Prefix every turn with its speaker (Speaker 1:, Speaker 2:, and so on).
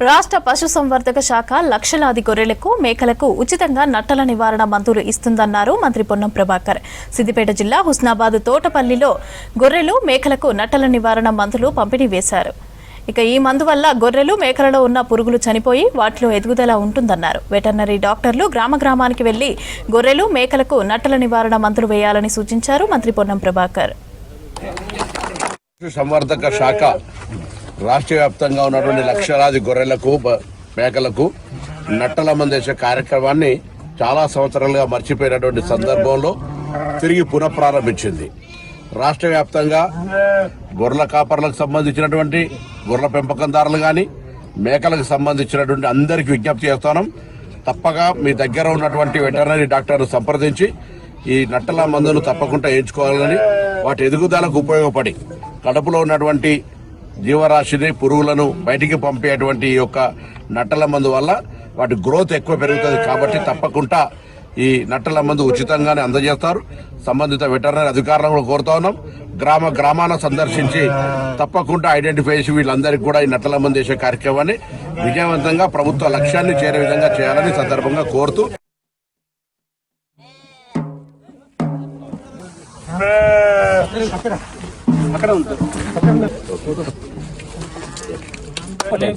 Speaker 1: రాష్ట్ర పశుసంవర్ధక శాఖ లక్షలాది గొర్రెలకు మేకలకు ఉచితంగా నట్టల నివారణ మందులు ఇస్తుందన్నారు మంత్రి పొన్నం ప్రభాకర్. సిద్దిపేట జిల్లా హుస్నాబాద్ తోటపల్లిలో గొర్రెలు మేకలకు నట్టల నివారణ మందులు పంపిణీ చేశారు. ఇక ఈ మందు వల్ల గొర్రెలు మేకలలో ఉన్న పురుగులు చనిపోయి వాటిలో ఎదుగుదల ఉంటుందన్నారు. వెటర్నరీ డాక్టర్లు గ్రామానికి వెళ్లి గొర్రెలు మేకలకు నట్టల నివారణ మందులు వేయాలని సూచించారు మంత్రి పొన్నం ప్రభాకర్.
Speaker 2: సంవర్ధక శాఖ రాష్ట్ర వ్యాప్తంగా ఉన్నటువంటి లక్షలాది గొర్రెలకు మేకలకు నట్టల మందేసే కార్యక్రమాన్ని చాలా సంవత్సరాలుగా మర్చిపోయినటువంటి సందర్భంలో తిరిగి పునఃప్రారంభించింది. రాష్ట్ర వ్యాప్తంగా గొర్రెల కాపర్లకు సంబంధించినటువంటి గొర్రెల పెంపకందారులు కానీ మేకలకు సంబంధించినటువంటి అందరికీ విజ్ఞప్తి చేస్తున్నాం. తప్పగా మీ దగ్గర ఉన్నటువంటి వెటర్నరీ డాక్టర్ను సంప్రదించి ఈ నట్టల మందును తప్పకుండా వేయించుకోవాలని, వాటి ఎదుగుదలకు ఉపయోగపడి కడుపులో ఉన్నటువంటి జీవరాశిని పురుగులను బయటికి పంపేటువంటి ఈ యొక్క నట్టల మందు వల్ల వాటి గ్రోత్ ఎక్కువ పెరుగుతుంది. కాబట్టి తప్పకుండా ఈ నట్టల మందు ఉచితంగానే అందజేస్తారు. సంబంధిత వెటర్నరీ అధికారులను కోరుతా ఉన్నాం. గ్రామాన సందర్శించి తప్పకుండా ఐడెంటిఫై చేసి వీళ్ళందరికీ కూడా ఈ నట్టల మందు వేసే కార్యక్రమాన్ని విజయవంతంగా ప్రభుత్వ లక్ష్యాన్ని చేరే విధంగా చేయాలని సందర్భంగా కోరుతూ అక్కడ ఉంటారు. అది